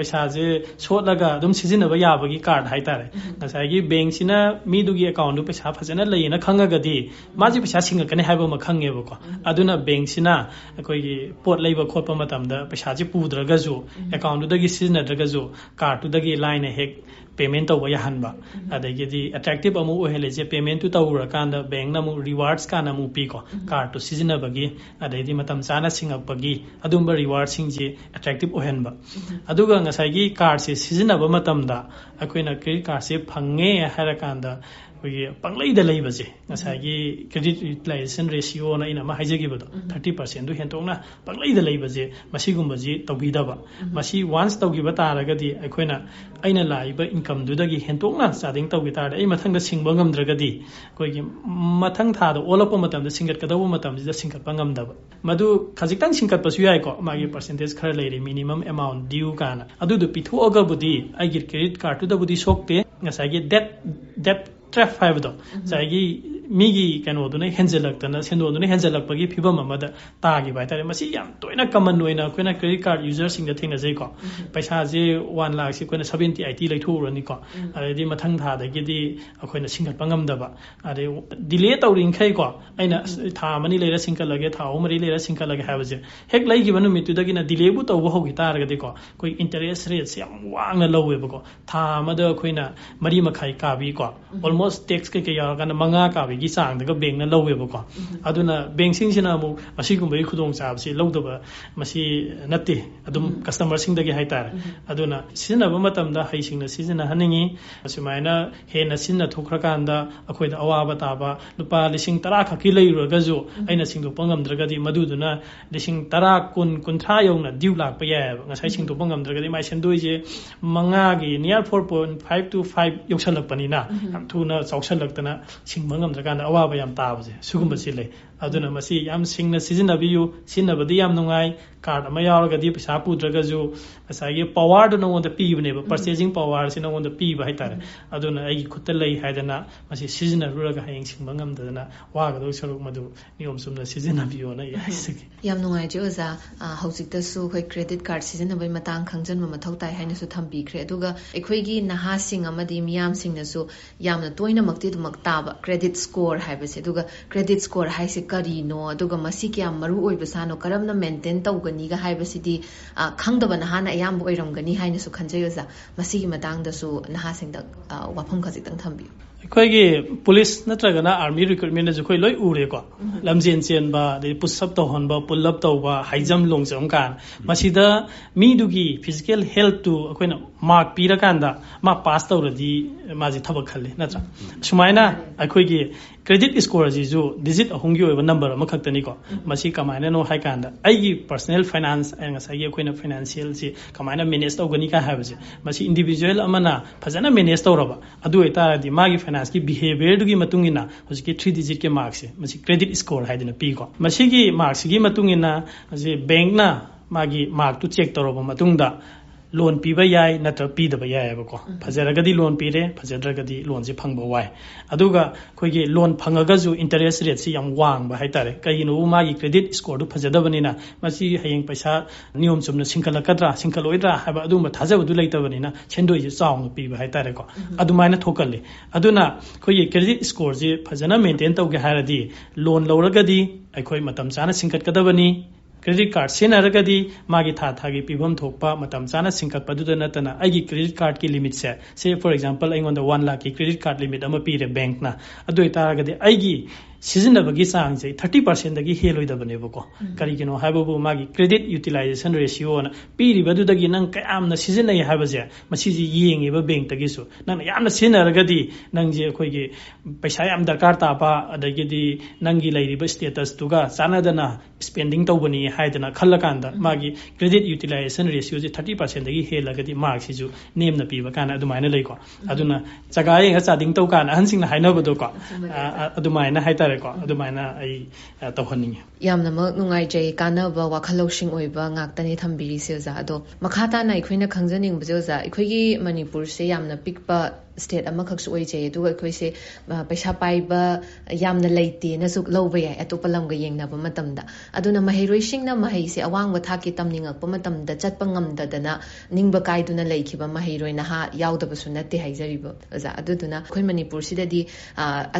ꯄꯩꯁꯥꯁꯦ ꯁꯣꯠꯂꯒ ꯑꯗꯨꯝ ꯁꯤꯖꯤꯟꯅꯕ ꯌꯥꯕꯒꯤ ꯀꯥꯔꯗ ꯍꯥꯏꯇꯥꯔꯦ ꯉꯁꯥꯏꯒꯤ ꯕꯦꯡꯛꯁꯤꯅ ꯃꯤꯗꯨꯒꯤ ꯑꯦꯀꯥꯎꯟꯗꯨ ꯄꯩꯁꯥ ꯐꯖꯅ ꯂꯩꯌꯦꯅ ꯈꯪꯉꯒꯗꯤ ꯃꯥꯁꯤ ꯄꯩꯁꯥ ꯁꯤꯡꯉꯛꯀꯅꯤ ꯍꯥꯏꯕ ꯑꯃ ꯈꯪꯉꯦꯕꯀꯣ ꯑꯗꯨꯅ ꯕꯦꯡꯛꯁꯤꯅ ꯑꯩꯈꯣꯏꯒꯤ ꯄꯣꯠ ꯂꯩꯕ ꯈꯣꯠꯄ ꯃꯇꯝꯗ ꯄꯩꯁꯥꯁꯤ ꯄꯨꯗ꯭ꯔꯒꯁꯨ ꯑꯦꯀꯥꯎꯟꯗꯨꯗꯒꯤ ꯁꯤꯖꯤꯟꯅꯗ꯭ꯔꯒꯁꯨ ꯀꯥꯔꯗꯇꯨꯗꯒꯤ ꯂꯥꯏꯅ ꯍꯦꯛ ꯄꯦꯃꯦꯟ ꯇꯧꯕ ꯌꯥꯍꯟꯕ ꯑꯗꯒꯤꯗꯤ ꯑꯦꯇ꯭ꯔꯦꯛꯇꯤꯞ ꯑꯃꯨꯛ ꯑꯣꯏꯍꯜꯂꯤꯁꯦ ꯄꯦꯃꯦꯟꯇꯨ ꯇꯧꯔꯀꯥꯟꯗ ꯕꯦꯡꯛꯅ ꯑꯃꯨꯛ ꯔꯤꯋꯥꯔꯗꯁ ꯀꯥꯟꯅ ꯑꯃꯨꯛ ꯄꯤꯀꯣ ꯀꯥꯔꯗꯇꯨ ꯁꯤꯖꯤꯟꯅꯕꯒꯤ ꯑꯗꯩꯗꯤ ꯃꯇꯝ ꯆꯥꯅ ꯁꯤꯡꯉꯛꯄꯒꯤ ꯑꯗꯨꯝꯕ ꯔꯤꯋꯥꯔꯗꯁꯤꯡꯁꯤ ꯑꯦꯇ꯭ꯔꯦꯛꯇꯤꯞ ꯑꯣꯏꯍꯟꯕ ꯑꯗꯨꯒ ꯉꯁꯥꯏꯒꯤ ꯀꯥꯔꯗꯁꯦ ꯁꯤꯖꯤꯟꯅꯕ ꯃꯇꯝꯗ ꯑꯩꯈꯣꯏꯅ ꯀ꯭ꯔꯦꯗꯤꯠ ꯀꯥꯔꯗꯁꯦ ꯐꯪꯉꯦ ꯍꯥꯏꯔꯀꯥꯟda ꯑꯩꯈꯣꯏꯒꯤ ꯄꯪꯂꯩꯗ ꯂꯩꯕꯁꯦ ꯉꯁꯥꯏꯒꯤ ꯀ꯭ꯔꯦꯗꯤꯠ ꯌꯨꯇꯤꯂꯥꯏꯖꯦꯁꯟ ꯔꯦꯁꯤꯌꯣꯅ ꯑꯩꯅ ꯑꯃ ꯍꯥꯏꯖꯈꯤꯕꯗꯣ 30% ꯍꯦꯟꯇꯣꯛꯅ ꯄꯪꯂꯩꯗ ꯂꯩꯕꯁꯦ ꯃꯁꯤꯒꯨꯝꯕꯁꯤ ꯇꯧꯕꯤꯗꯕ ꯃꯁꯤ ꯋꯥꯟꯁ ꯇꯧꯈꯤꯕ ꯇꯥꯔꯒꯗꯤ ꯑꯩꯈꯣꯏꯅ ꯑꯩꯅ ꯂꯥꯛꯏꯕ ꯏꯟꯀꯝꯗꯨꯗꯒꯤ ꯍꯦꯟꯇꯣꯛꯅ ꯆꯥꯗꯤꯡ ꯇꯧꯈꯤ ꯇꯥꯔꯗꯤ ꯑꯩ ꯃꯊꯪꯗ ꯁꯤꯡꯕ ꯉꯝꯗ꯭ꯔꯒꯗꯤ ꯑꯩꯈꯣꯏꯒꯤ ꯃꯊꯪ ꯊꯥꯗ ꯑꯣꯜꯂꯛꯄ ꯃꯇꯝꯗ ꯁꯤꯡꯒꯠꯀꯗꯧꯕ ꯃꯇꯝꯁꯤꯗ ꯁꯤꯡꯒꯠꯄ ꯉꯝꯗꯕ ꯃꯗꯨ ꯈꯖꯤꯛꯇꯪ ꯁꯤꯡꯒꯠꯄꯁꯨ ꯌꯥꯏꯀꯣ ꯃꯥꯒꯤ ꯄꯔꯁꯦꯟꯇꯦꯖ ꯈꯔ ꯂꯩꯔꯤ ꯃꯤꯅꯤꯃꯝ ꯑꯦꯃꯥꯎꯟ ꯗ꯭ꯌꯨ ꯀꯥꯏꯅ ꯑꯗꯨꯗꯣ ꯄꯤꯊꯣꯛꯑꯒꯕꯨꯗꯤ ꯑꯩꯒꯤ ꯀ꯭ꯔꯦꯗꯤꯠ ꯀꯥꯔꯗꯇꯨꯗꯕꯨꯗꯤ ꯁꯣꯛꯇꯦ ꯉꯁꯥꯏꯒꯤ ꯗꯦꯠ ꯇ꯭ꯔꯦꯞ ꯍꯥꯏꯕꯗꯣ ꯉꯁꯥꯏꯒꯤ ꯃꯤꯒꯤ ꯀꯩꯅꯣꯗꯨꯅ ꯍꯦꯟꯖꯜꯂꯛꯇꯅ ꯁꯦꯟꯗꯣꯟꯗꯨꯅ ꯍꯦꯟꯖꯜꯂꯛꯄꯒꯤ ꯐꯤꯕꯝ ꯑꯃꯗ ꯇꯥꯈꯤꯕ ꯍꯥꯏꯇꯥꯔꯦ ꯃꯁꯤ ꯌꯥꯝ ꯇꯣꯏꯅ ꯀꯃꯟ ꯑꯣꯏꯅ ꯑꯩꯈꯣꯏꯅ ꯀ꯭ꯔꯦꯗꯤꯠ ꯀꯥꯔꯗ ꯌꯨꯖꯔꯁꯤꯡꯗ ꯊꯦꯡꯅꯖꯩꯀꯣ ꯄꯩꯁꯥꯁꯦ 1 ꯂꯥꯈꯁꯤ ꯑꯩꯈꯣꯏꯅ 70-80 ꯂꯩꯊꯣꯛꯎꯔꯅꯤꯀꯣ ꯑꯗꯩꯗꯤ ꯃꯊꯪ ꯊꯥꯗꯒꯤꯗꯤ ꯑꯩꯈꯣꯏꯅ ꯁꯤꯡꯒꯠꯄ ꯉꯝꯗꯕ ꯑꯗꯩ ꯗꯤꯂꯦ ꯇꯧꯔꯤꯈꯩꯀꯣ ꯑꯩꯅ ꯊꯥ 2 ꯂꯩꯔ ꯁꯤꯡꯀꯠꯂꯒꯦ ꯊꯥ 3 ꯂꯩꯔ ꯁꯤꯡꯀꯠꯂꯒꯦ ꯍꯥꯏꯕꯁꯦ ꯍꯦꯛ ꯂꯩꯈꯤꯕ ꯅꯨꯃꯤꯠꯇꯨꯗꯒꯤꯅ ꯗꯤꯂꯦꯕꯨ ꯇꯧꯕ ꯍꯧꯈꯤ ꯇꯥꯔꯒꯗꯤꯀꯣ ꯑꯩꯈꯣꯏ ꯏꯟꯇꯔꯦꯁ ꯔꯦꯠꯁꯦ ꯌꯥꯝ ꯋꯥꯡꯅ ꯂꯧꯋꯦꯕꯀꯣ ꯊꯥ ꯑꯃꯗ ꯑꯩꯈꯣꯏꯅ 4.5 ꯀꯥꯕꯤꯀꯣ ꯑꯣꯜꯃꯣꯁ ꯇꯦꯛꯁ ꯀꯩꯀꯩ ꯌꯥꯎꯔꯀꯥꯟꯗ 5 ꯀꯥꯕꯤꯒꯤ ꯆꯥꯡꯗꯒ ꯕꯦꯡꯛꯅ ꯂꯧꯋꯦꯕꯀꯣ ꯑꯗꯨꯅ ꯕꯦꯡꯛꯁꯤꯡꯁꯤꯅ ꯑꯃꯨꯛ ꯑꯁꯤꯒꯨꯝꯕꯒꯤ ꯈꯨꯗꯣꯡꯆꯥꯕꯁꯤ ꯂꯧꯗꯕ ꯃꯁꯤ ꯅꯠꯇꯦ ꯑꯗꯨꯝ ꯀꯁꯇꯃꯔꯁꯤꯡꯗꯒꯤ ꯍꯥꯏꯇꯥꯔꯦ ꯑꯗꯨꯅ ꯁꯤꯖꯤꯟꯅꯕ ꯃꯇꯝꯗ ꯍꯩꯁꯤꯡꯅ ꯁꯤꯖꯤꯟꯅꯍꯟꯅꯤꯡꯉꯤ ꯑꯁꯨꯃꯥꯏꯅ ꯍꯦꯟꯅ ꯁꯤꯖꯤꯟꯅꯊꯣꯛꯈ꯭ꯔꯀꯥꯟꯗ ꯑꯩꯈꯣꯏꯗ ꯑꯋꯥꯕ ꯇꯥꯕ ꯂꯨꯄꯥ 10,000 ꯈꯛꯀꯤ ꯂꯩꯔꯨꯔꯒꯁꯨ ꯑꯩꯅ ꯁꯤꯡꯗꯣꯛꯄ ꯉꯝꯗ꯭ꯔꯒꯗꯤ ꯃꯗꯨꯗꯨꯅ 10,000, 10, 50 ꯌꯧꯅ ꯗ꯭ꯌꯨ ꯂꯥꯛꯄ ꯌꯥꯏꯑꯕ ꯉꯁꯥꯏ ꯁꯤꯡꯗꯣꯛꯄ ꯉꯝꯗ꯭ꯔꯒꯗꯤ ꯃꯥꯏ ꯁꯦꯟꯗꯣꯏꯁꯦ 5ꯒꯤ ꯅꯤꯌꯔ 4.5 to 5 ꯌꯧꯁꯜꯂꯛꯄꯅꯤꯅ ꯌꯥꯝ ꯊꯨꯅ ꯆꯥꯎꯁꯜꯂꯛꯇꯅ ꯁꯤꯡꯕ ꯉꯝꯗ꯭ꯔꯀꯥꯟꯗ ꯑꯋꯥꯕ ꯌꯥꯝ ꯇꯥꯕꯁꯦ ꯁꯤꯒꯨꯝꯕꯁꯤ ꯂꯩ ꯑꯗꯨꯅ ꯃꯁꯤ ꯌꯥꯝ ꯁꯤꯡꯅ ꯁꯤꯖꯤꯟꯅꯕꯤꯌꯨ ꯁꯤꯖꯤꯟꯅꯕꯗꯤ ꯌꯥꯝ ꯅꯨꯡꯉꯥꯏ ꯀꯥꯔꯗ ꯑꯃ ꯌꯥꯎꯔꯒꯗꯤ ꯄꯩꯁꯥ ꯄꯨꯗ꯭ꯔꯒꯁꯨ ꯉꯁꯥꯏꯒꯤ ꯄꯋꯥꯔꯗꯨ ꯅꯉꯣꯟꯗ ꯄꯤꯕꯅꯦꯕ ꯄꯔꯆꯦꯖꯤꯡ ꯄꯋꯥꯔꯁꯤ ꯅꯉꯣꯟꯗ ꯄꯤꯕ ꯍꯥꯏꯇꯥꯔꯦ ꯑꯗꯨꯅ ꯑꯩꯒꯤ ꯈꯨꯠꯇ ꯂꯩ ꯍꯥꯏꯗꯅ ꯃꯁꯤ ꯁꯤꯖꯤꯟꯅꯔꯨꯔꯒ ꯍꯌꯦꯡ ꯁꯤꯡꯕ ꯉꯝꯗꯗꯅ ꯋꯥꯒꯗꯧ ꯁꯔꯨꯛ ꯃꯗꯨ ꯅꯤꯌꯣꯝ ꯆꯨꯝꯅ ꯁꯤꯖꯤꯟꯅꯕꯤꯌꯣꯅ ꯑꯩ ꯍꯥꯏꯖꯒꯦ ꯌꯥꯝ ꯅꯨꯡꯉꯥꯏꯖꯩ ꯑꯣꯖꯥ ꯍꯧꯖꯤꯛꯇꯁꯨ ꯑꯩꯈꯣꯏ ꯀ꯭ꯔꯦꯗꯤꯠ ꯀꯥꯔꯗ ꯁꯤꯖꯤꯟꯅꯕꯒꯤ ꯃꯇꯥꯡ ꯈꯪꯖꯟꯕ ꯃꯊꯧ ꯇꯥꯏ ꯍꯥꯏꯅꯁꯨ ꯊꯝꯕꯤꯈ꯭ꯔꯦ ꯑꯗꯨꯒ ꯑꯩꯈꯣꯏꯒꯤ ꯅꯍꯥꯁꯤꯡ ꯑꯃꯗꯤ ꯃꯤꯌꯥꯝꯁꯤꯡꯅꯁꯨ ꯌꯥꯝꯅ ꯇꯣꯏꯅꯃꯛꯇꯤ ꯑꯗꯨꯃꯛ ꯇꯥꯕ ꯀ꯭ꯔꯦꯗꯤꯠ ꯁ꯭ꯀꯣꯔ ꯍꯥꯏꯕꯁꯦ ꯑꯗꯨꯒ ꯀ꯭ꯔꯦꯗꯤꯠ ꯁ꯭ꯀꯣꯔ ꯍꯥꯏꯁꯦ ꯀꯔꯤꯅꯣ ꯑꯗꯨꯒ ꯃꯁꯤ ꯀꯌꯥꯝ ꯃꯔꯨ ꯑꯣꯏꯕꯖꯥꯠꯅꯣ ꯀꯔꯝꯅ ꯃꯦꯟꯇꯦꯟ ꯇꯧꯒꯅꯤꯒ ꯍꯥꯏꯕꯁꯤꯗꯤ ꯈꯪꯗꯕ ꯅꯍꯥꯅ ꯑꯌꯥꯝꯕ ꯑꯣꯏꯔꯝꯒꯅꯤ ꯍꯥꯏꯅꯁꯨ ꯈꯟꯖꯩ ꯑꯣꯖꯥ ꯃꯁꯤꯒꯤ ꯃꯇꯥꯡꯗꯁꯨ ꯅꯍꯥꯁꯤꯡꯗ ꯋꯥꯐꯝ ꯈꯖꯤꯛꯇꯪ ꯊꯝꯕꯤꯌꯨ ꯑꯩꯈꯣꯏꯒꯤ ꯄꯨꯂꯤꯁ ꯅꯠꯇ꯭ꯔꯒꯅ ꯑꯥꯔꯃꯤ ꯔꯤꯀ꯭ꯔꯨꯠꯃꯦꯟꯗꯁꯨ ꯑꯩꯈꯣꯏ ꯂꯣꯏ ꯎꯔꯦꯀꯣ ꯂꯝꯖꯦꯟ ꯆꯦꯟꯕ ꯑꯗꯩ ꯄꯨꯁꯑꯞ ꯇꯧꯍꯟꯕ ꯄꯨꯜꯑꯞ ꯇꯧꯕ ꯍꯥꯏꯖꯝ ꯂꯣꯡꯖꯝ ꯀꯥꯏꯅ ꯃꯁꯤꯗ ꯃꯤꯗꯨꯒꯤ ꯐꯤꯖꯤꯀꯦꯜ ꯍꯦꯜꯊꯇꯨ ꯑꯩꯈꯣꯏꯅ ꯃꯥꯔꯛ ꯄꯤꯔꯀꯥꯟꯗ ꯃꯥ ꯄꯥꯁ ꯇꯧꯔꯗꯤ ꯃꯥꯁꯤ ꯊꯕꯛ ꯈꯜꯂꯤ ꯅꯠꯇ꯭ꯔꯥ ꯁꯨꯃꯥꯏꯅ ꯑꯩꯈꯣꯏꯒꯤ ꯀ꯭ꯔꯦꯗꯤꯠ ꯁ꯭ꯀꯣꯔ ꯑꯁꯤꯁꯨ ꯗꯤꯖꯤꯠ 2ꯒꯤ ꯑꯣꯏꯕ ꯅꯝꯕꯔ ꯑꯃꯈꯛꯇꯅꯤꯀꯣ ꯃꯁꯤ ꯀꯃꯥꯏꯅꯅꯣ ꯍꯥꯏ ꯀꯥꯟꯗ ꯑꯩꯒꯤ ꯄꯔꯁꯣꯅꯦꯜ ꯐꯥꯏꯅꯥꯟꯁ ꯉꯁꯥꯏꯒꯤ ꯑꯩꯈꯣꯏꯅ ꯐꯥꯏꯅꯥꯟꯁꯤꯌꯦꯜꯁꯤ ꯀꯃꯥꯏꯅ ꯃꯦꯅꯦꯖ ꯇꯧꯒꯅꯤ ꯀꯥ ꯍꯥꯏꯕꯁꯦ ꯃꯁꯤ ꯏꯟꯗꯤꯕꯤꯖꯨꯋꯦꯜ ꯑꯃꯅ ꯐꯖꯅ ꯃꯦꯅꯦꯖ ꯇꯧꯔꯕ ꯑꯗꯨ ꯑꯣꯏꯇꯥꯔꯗꯤ ꯃꯥꯒꯤ ꯐꯥꯏꯅꯥꯟꯁꯀꯤ ꯕꯤꯍꯦꯕꯤꯌꯔꯗꯨꯒꯤ ꯃꯇꯨꯡ ꯏꯟꯅ ꯍꯧꯖꯤꯛꯀꯤ 3 ꯗꯤꯖꯤꯠꯀꯤ ꯃꯥꯔꯛꯁꯦ ꯃꯁꯤ ꯀ꯭ꯔꯦꯗꯤꯠ ꯁ꯭ꯀꯣꯔ ꯍꯥꯏꯗꯅ ꯄꯤꯀꯣ ꯃꯁꯤꯒꯤ ꯃꯥꯔꯛꯁꯤꯒꯤ ꯃꯇꯨꯡ ꯏꯟꯅ ꯃꯁꯤ ꯕꯦꯡꯛꯅ ꯃꯥꯒꯤ ꯃꯥꯔꯛꯇꯨ ꯆꯦꯛ ꯇꯧꯔꯕ ꯃꯇꯨꯡꯗ ꯂꯣꯟ ꯄꯤꯕ ꯌꯥꯏ ꯅꯠꯇ꯭ꯔꯒ ꯄꯤꯗꯕ ꯌꯥꯏꯑꯕꯀꯣ ꯐꯖꯔꯒꯗꯤ ꯂꯣꯟ ꯄꯤꯔꯦ ꯐꯖꯗ꯭ꯔꯒꯗꯤ ꯂꯣꯟꯁꯦ ꯐꯪꯕ ꯋꯥꯏ ꯑꯗꯨꯒ ꯑꯩꯈꯣꯏꯒꯤ ꯂꯣꯟ ꯐꯪꯉꯒꯁꯨ ꯏꯟꯇꯔꯦꯁ ꯔꯦꯠꯁꯤ ꯌꯥꯝ ꯋꯥꯡꯕ ꯍꯥꯏꯇꯥꯔꯦ ꯀꯩꯒꯤꯅꯣꯕꯨ ꯃꯥꯒꯤ ꯀ꯭ꯔꯦꯗꯤꯠ ꯁ꯭ꯀꯣꯔꯗꯨ ꯐꯖꯗꯕꯅꯤ나 ꯃꯁꯤ ꯍꯌꯦꯡ ꯄꯩꯁꯥ ꯅꯤꯌꯣꯝ ꯆꯨꯝꯅ ꯁꯤꯡꯀꯠꯂꯛꯀꯗ꯭ꯔꯥ ꯁꯤꯡꯀꯠꯂꯣꯏꯗ꯭ꯔꯥ ꯍꯥꯏꯕ ꯑꯗꯨꯒꯨꯝꯕ ꯊꯥꯖꯕꯗꯨ ꯂꯩꯇꯕꯅꯤꯅ ꯁꯦꯟꯗꯣꯏꯁꯦ ꯆꯥꯎꯅ ꯄꯤꯕ ꯍꯥꯏꯇꯥꯔꯦꯀꯣ ꯑꯗꯨꯃꯥꯏꯅ ꯊꯣꯛꯀꯜꯂꯤ ꯑꯗꯨꯅ ꯑꯩꯈꯣꯏꯒꯤ ꯀ꯭ꯔꯦꯗꯤꯠ ꯁ꯭ꯀꯣꯔꯁꯤ ꯐꯖꯅ ꯃꯦꯟꯇꯦꯟ ꯇꯧꯒꯦ ꯍꯥꯏꯔꯗꯤ ꯂꯣꯟ ꯂꯧꯔꯒꯗꯤ ꯑꯩꯈꯣꯏ ꯃꯇꯝ ꯆꯥꯅ ꯁꯤꯡꯀꯠꯀꯗꯕꯅꯤ ꯀ꯭ꯔꯦꯗꯤꯠ ꯀꯥꯔꯗ ꯁꯤꯖꯤꯟꯅꯔꯒꯗꯤ ꯃꯥꯒꯤ ꯊꯥꯒꯤ ꯄꯤꯐꯝ ꯊꯣꯛꯄ ꯃꯇꯝ ꯆꯥꯅ ꯁꯤꯡꯀꯠꯄꯗꯨꯗ ꯅꯠꯇꯅ ꯑꯩꯒꯤ ꯀ꯭ꯔꯦꯗꯤꯠ ꯀꯥꯔꯗꯀꯤ ꯂꯤꯃꯤꯠꯁꯦ ꯁꯦ ꯐꯣꯔ ꯑꯦꯛꯖꯥꯝꯄꯜ ꯑꯩꯉꯣꯟꯗ 1 ꯂꯥꯈꯀꯤ ꯀ꯭ꯔꯦꯗꯤꯠ ꯀꯥꯔꯗ ꯂꯤꯃꯤꯠ ꯑꯃ ꯄꯤꯔꯦ ꯕꯦꯡꯛꯅ ꯑꯗꯨ ꯑꯣꯏꯇꯥꯔꯒꯗꯤ ꯑꯩꯒꯤ सिजिन्नबगी चांगसे 30% दगी हेलोइदबनेबको करिगिनो हाइबबु मागी क्रेडिट यूटिलाइजेशन रेशियो ना पीरिबदुदगी नंग कयामना सिजिन्नय हाइबजे मसीजी येंगेबा बैंक तगिसु नंग यामना सिजिन्नरगदी नंगजे अखोइगे पैसा याम दरकार तापा अदगिदी नंगी लैरिबा स्टेटस तुगा चानादना स्पेंडिंग तौबनी हाइदना खल्लकांदा मागी क्रेडिट यूटिलाइजेशन रेशियो जे 30% दगी हेलगदी मार्क सिजु नेमना पीबा काना अदुमाइना लैको अदुना जगायेंगा चादिंग तौ काना हनसिंगना हाइनबदो को अदुमाइना हाइतारे को अदुमाइना आई तौहनिंगे यामनमक नुंगाइजै कानबा वाखलौसिंग ओइबा ngaktani thambiri se oza ado makhata na ikhoina khangjaning bje oza ikhoigi manipur se yamna pikpa state amakak su oije aduga ikhoi se paisa paiba yamna leite na su loba yai atopa lamga yengna ba matamda aduna mahairoi singna mahai se awangba thaki tamningak pa matamda chatpa ngamda dana ningba kaiduna leikhiba mahairoi na ha yaudaba su natte haijariba oza aduduna ikhoi manipur sidadi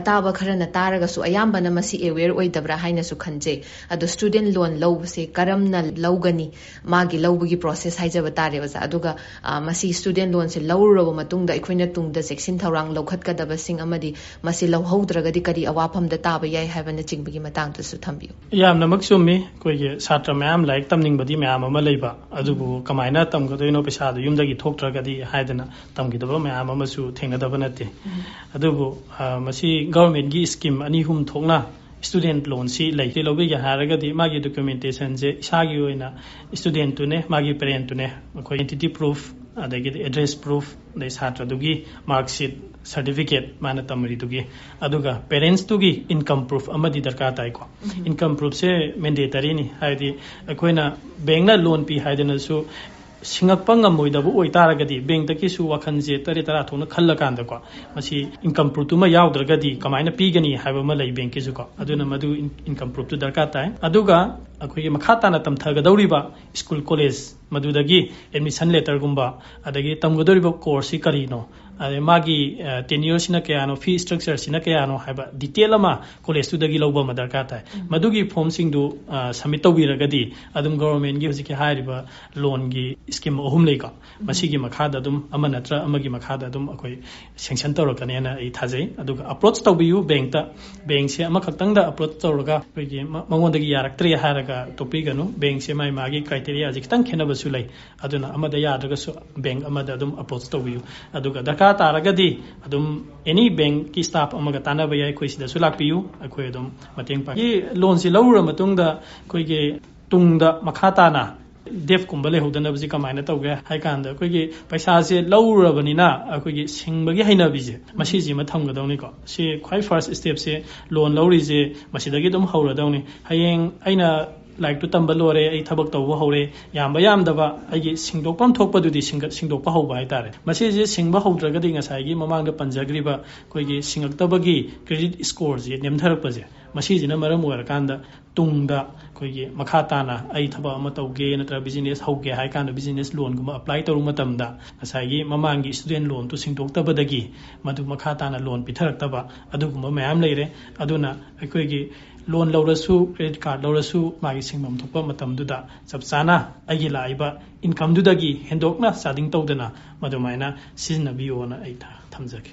ataba kharana taraga su ayamba na masi aware oidabra haina su khanje ado student loan low se karamna lawgani magi lawbagi process haijaba tare oza aduga masi student loan se lawraba matungda ikhoina tungda section thorang lokhatkadaba sing amadi masi lawhaudragadi kari awafamda taba yai haibana chingbagi matang tu su thambiu yamna maksumi koige satra mayam like tamningbadi mayam ama leiba adubu kamaina tamgadoino pesa du yumdagi thoktragadi haidana tamgidaba mayam ama su thengadaba natte adubu masi government gi scheme ani hum thokna student loan si lai te lobi ya haragadi magi documentation je isagi oina student tu ne magi parent tu ne ko identity proof adagi address proof dai satra dugi mark sheet certificate mana tamri dugi aduga parents tugi income proof amadi darka tai ko income proof se mandatory ni haidi akoina bank na loan pi haidana su singakpa ngamoidabu oitaragadi bank taki su wakhanje tare tara thona khallakanda ko masi income proof tuma yaudragadi kamaina pigani haiba ma lai bank ki su ko aduna madu income proof tu darka tai aduga akoigi makhata na tamthagadauriba school college madudagi admission letter gumba adagi tamgadoriba course si karino ade magi tenure sina kayano fee structure sina kayano haiba detail ama college tu dagi loba madarka tai madugi form sing du submit tawiragadi adum government gi hojiki hairiba loan gi scheme ohum leika masigi makhada adum amanatra amagi makhada adum akoi sanction tawrakane na ai thajai aduga approach tawbiu bank ta bank se ama khaktang da approach tawraga koigi mangondagi yaraktre haraga topiganu bank se mai magi criteria jikitang khenaba su lai aduna amada yadaga su bank amada adum approach tawbiu aduga daka taragadi adum any bank ki staff amaga tanaba yai khoi sida su lakpiu akhoi adum mateng pa ki loan si lawra matungda khoi ge tungda makhata na def kumba le hodana bji kamaina tawge hai kanda khoi ge paisa se lawra banina akhoi ge singbagi haina bije masi ji ma thamga dawni ko si khoi first step se loan lawri je masidagi dum haura dawni hayeng aina like to tambalore ai thabak tawba hore yamba yamdaba aigi singdokpam thokpadudi singdokpa hauba haitare masi je singba haudragadi ngasai gi mamangda panjagriba koigi singaktabagi credit score je nemtharpa je masi jina maram oirakanda tungda koigi makhatana ai thaba ama tawge natra business hauge hai kana business loan guma apply taru matamda ngasai gi mamangi student loan to singdoktabadagi madu makhatana loan pithaраktaba aduguma mayam leire aduna aikoigi loan lawrasu credit card lawrasu magi singmam thokpa matamduda chapchana agi laiba income dudagi hendokna sading tawdana madumaina siznabiona ai thamjage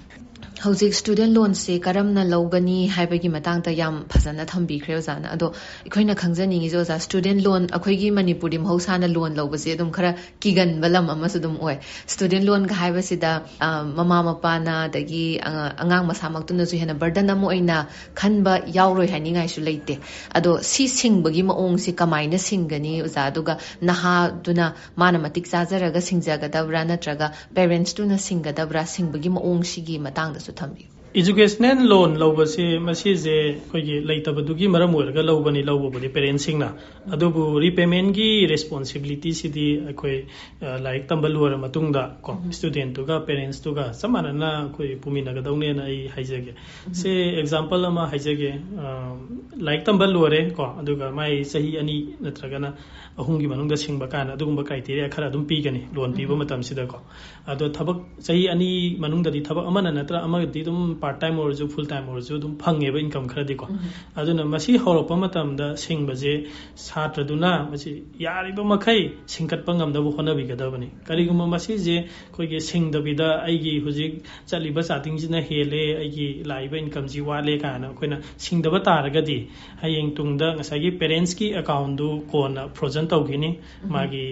hojik student loan se karamna lawgani haibagi matangta yam phajana thambi khreozana ado ikhoina khangjaningi joza student loan akhoigi manipuri mhausana loan lawbase adum khara kigan balam amasu dum oi student loan ga haibasida mama mapa na dagi angang masamak tu hena burden amo oina khanba yauroi haningai su leite ado si singbagi maong si kamaina singani uza aduga naha duna mana matik chajaraga singjagadabra natraga parents tuna singadabra singbagi maong sigi matang su thambi educational loan lawbase masi je koigi leitabdugi maram oiraga lawbani lawbodi parents singna adubu repayment gi responsibility sidi akoi like tambal wara matungda ko student to ga parents to ga samana na koi pumina ga daune na ai haijage se example ama haijage like tambal ware ko aduga mai sahi ani natraga na ahungi manungda singba kana adugumba criteria khara dum pi gani loan pi ba matam sida ko ado thabak sahi ani manungda di thabak amana natra amagadi dum part time और full time और फंगेब income खरदीको अदुना मसी हौरपा मतमदा सिंगबजे छात्रदुना मसी यारिबा मखै सिंकटपा ngamdaba honabigadaबनी करिगुमा मसी जे खोइगे सिंगदबिदा आइगी हुजिक चलिबा चाटिंगजिना हेले आइगी Laiba income जी वाले काना खोइना सिंगदबा तारगदी हयेंग तुंगदा ngसागी parents की account दु कोना frozen तौगिनी मागी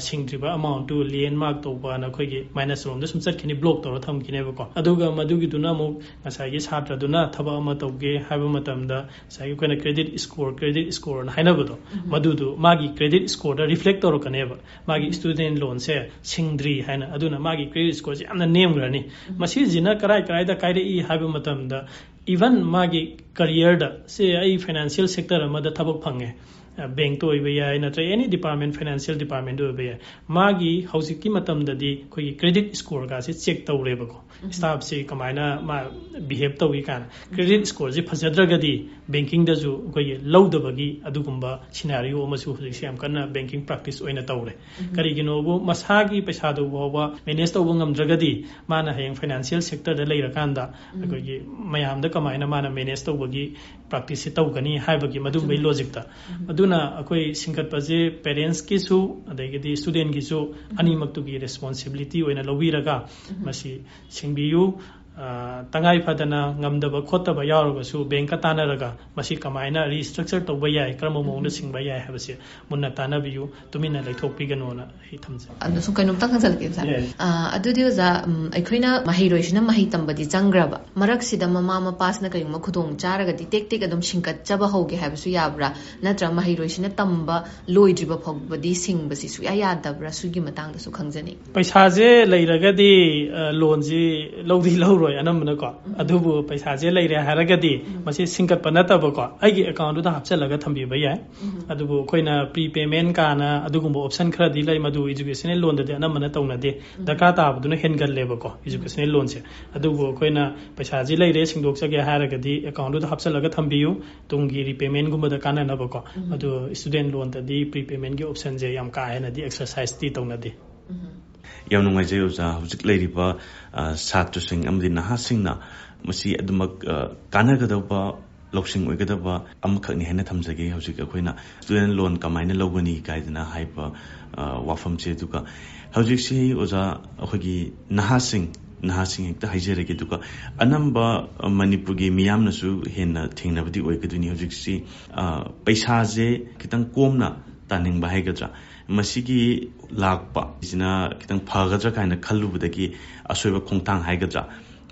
सिंगद्रिबा amount दु लेन मार्क तौबा ना खोइगे माइनस रोम सुम चटखिनी ब्लॉक तौर थमखिनेबको अदुगा मदुगिदुना मु ngसागी छात्रदुना थबा अमा तौगे हाइबा मतमदा सागी खोइना क्रेडिट स्कोर ना हाइनाबदो मदुदु मागी क्रेडिट स्कोर दा रिफ्लेक्ट तौरकनेबा मागी स्टूडेंट लोन से सिंगद्री हाइना अदुना मागी क्रेडिट स्कोर से यामना नेमग्रनी मसी जिना कराई दा काइरे ई हाइबा मतमदा इवन मागी करियर दा से आई फाइनेंशियल सेक्टर अमदा थबक फंगे बैंक तो नत्र एनी डिपार्टमेंट फाइनेंशियल डिपार्टमेंट मागी हौजिकी मतमददी खोई क्रेडिट स्कोर का से चेक तौरेबको स्टाफ से कमायना मा बिहेव तौगी कान क्रेडिट स्कोर से फजद्रगदी बैंकिंग दजु खोई लौदबगी अदुगुंबा सिनारियो अमसु हौजिक से कन्ना बैंकिंग प्रैक्टिस ओइना तौरे करिगिनोबो मसागी पैसादो बोबा मैनेज तौबो ngamद्रगदी माना हयंग फाइनेंशियल सेक्टर दा लेरकांदा खोई मयामदा कमायना माना मैनेज तौबगी प्रैक्टिस से तौगनी हाइबगी मदुबै लॉजिक ता अदुना अखोई सिंगटपजे पेरेंट्स की सु अदेगदी स्टूडेंट की सु अनिमक्तुगी रिस्पांसिबिलिटी ओइना लौबिरगा मसी सिंबियु तंगाई Fadna ngamdaba khotaba yauragasu bank ka tanaraga masi kamaina restructure tauba yai karma mongda singba yai habase munna tanabiyu tumina laithokpiganona hi thamje adu su kainum ta khansalke sa adu dioza aikoina mahiroisina mahi tambadi changraba marak sida mama ma pasna kayuma khudong charaga di tek tek adum singkat chaba hoge habasu yabra natra mahiroisina tamba loidriba phobadi singbasi su ya yadabra sugi matang da su khangjani paisa je leiragadi loan ji lodi lawro anamna ko adubu paisa je leire haragadi masi singkat panataba ko aigi account da hapchalaga thambi ba yai adubu koina prepayment kana adugumbo option khara di lai madu educational loan da anamna tawna de daka ta abduna hengal leba ko educational loan se adubu koina paisa je leire singdok chage haragadi account da hapchalaga thambiyu tungi repayment gumba da kana na ba ko adu student loan da di prepayment ge option je yam ka hena di exercise ti tawna de yam nungai oza hujik leiriba satru sing amdi naha singna masi adumak kanagadaba loksing oigadaba amkhakni hena thamjage hujik akoina student loan kamaina logani kaidana haiba wafam che duka hujik si oza akogi naha sing ekta haijerege duka anamba manipurgi miyamna su hena thingnabadi oigaduni hujik si paisa je kitang komna taning bahaigadra masigi lakpa isina kitang phagadra kaina khallubudagi asoiba khongtang haigadra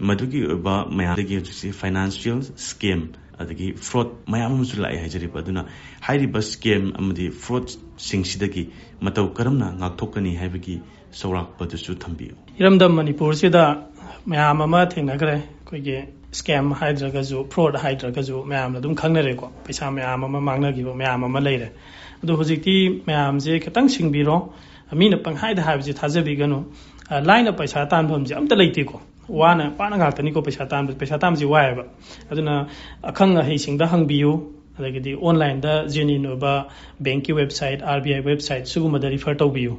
madugi oba mayadagi jusi financial scam adagi fraud mayam musu lai haijari baduna hairiba scam amadi fraud singsidagi matau karamna ngakthokani haibagi saurak padusu thambiyo iramdam manipur sida mayam ama thengnagre koige scam haidragazu fraud haidragazu mayam dum khangnare ko paisa mayam ama mangnagibo mayam ama leire adu hojikti mayam je khatang singbiro amina panghaida haibje thajabiganu line paisa tanbam je amta leite ko wana pana ngakta ni ko paisa tam ji waiba aduna akhang hei singda hangbiyu adagidi online da genuine oba bank ki website RBI website sugumada refer tawbiyu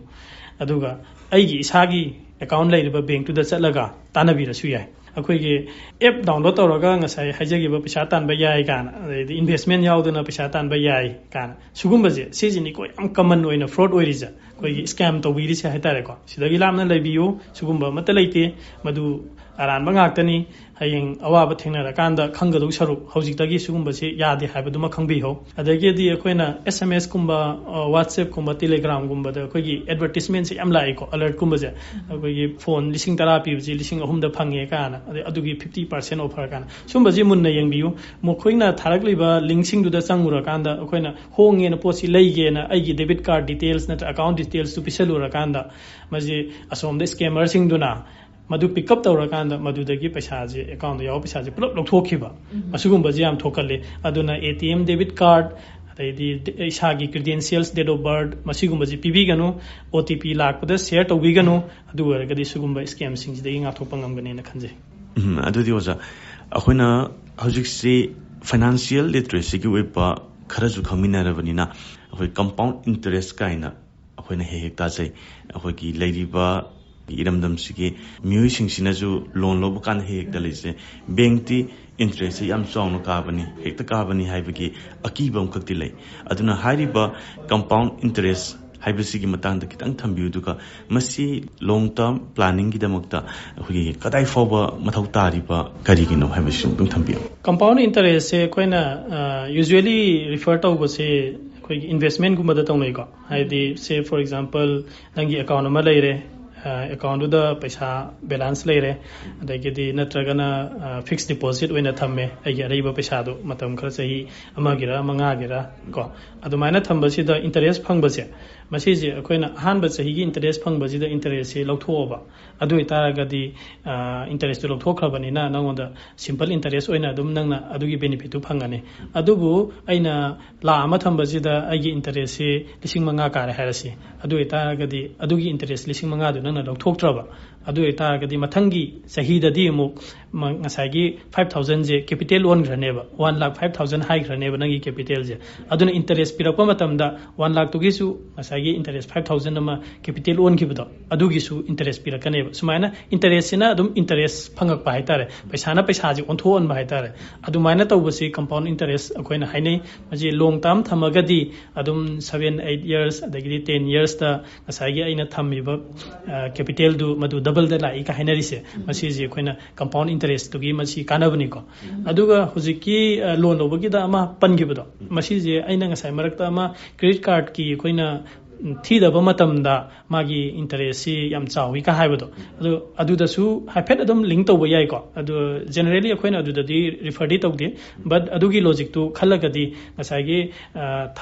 aduga aigi isagi account leiriba bank tu da chalaga tanabira su yai अखोइगे app download तौरगा ngasai haijagiba paisa tanba yai kana investment yauduna paisa tanba yai kana sugumbaje sejini ko yam common oina fraud oirija koi scam to biri se haitare ko sidagi lamna leibiyo sugumba mata leite madu aran bangaktani hayeng awaba thengna kanda khangadu saru hojikdagi sugumba se yade haibaduma khangbi ho adagi di akoina SMS kumba WhatsApp kumba Telegram kumba da koigi advertisement se yam lai ko alert kumba je koigi phone lising tara pi ji lising ahum da phange kana adugi 50% offer kana sumba ji munna yengbiyu mokhoina tharakliba linksing du da changura kanda akoina honge na posi leige na aigi debit card details na account details tu pisalura kanda maji asom da scammer sing duna madu pick up tawrakanda madudagi paisa je account yaw paisa je pulap lokthokiba asugumba je am thokalle aduna ATM debit card adai isagi credentials date of birth masigumba je pibiganu OTP lakpada share tawbiganu adu waragadi sugumba scam sing jidagi nga thopangam gane na khanje adudi oja akhona hojik se financial literacy ki wepa kharaju khamina rabanina akhoi compound interest kaina akhona he hekta jai akhoi ki leiriba इरमदम सिगी म्यूसिंगसिनजु loan लोब कान हेक दलेसे bank ती interest yam song kabani hekta kabani haibagi akibam khakti lei aduna hairiba compound interest haibasigi matang da kitang thambiu duka masi long term planning gi damakta hugi kadai foba mathau tariba karigino haibasi tung thambiu compound interest se koina usually refer to go se koi investment gumada tonglei ko haidi say for example nangi account ma leire account da paisa balance leire adagidi natragana fixed deposit oina thamme ai araiba paisa do matam khara sahi amagira manga gira ko adumaina thamba sida interest phangba se masi je akoina hanba sahi gi interest phangba sida interest se lauthoba adu itaragadi interest to lauthokrabani na nangonda simple interest oina dum nangna adugi benefit tu phangane adubu aina la ama thamba sida agi interest se lising manga kare harasi adu itaragadi adugi interest lising manga do na lauthoktraba adu itaragadi mathangi sahidadi mu ngasagi 5000 je capital loan graneba 1,05,000 high graneba nangi capital je aduna interest pirakpa matamda 1 lakh tugi su ngasagi interest 5,000 ama capital loan kibdo adugi su interest pirakaneba sumaina interest sina adum interest phangak pa haitare paisa na paisa ji onthon ba haitare adumaina tawbasi compound interest akoina hainai maji long term thamagadi adum 7-8 years adagi 10 years ta ngasagi aina thamiba capital du madu double da lai ka hainari se masi ji akoina compound interest to gi masi kanabani ko aduga hujiki loan lobagi da ama pangibdo masi je aina ngasai marakta ama credit card ki koina thidaba matamda magi interest si yam chawi ka haibado adu da su haifet adum link to boyai ko adu generally akoina adu da di refer di tawde but adugi logic tu khalagadi ngasai gi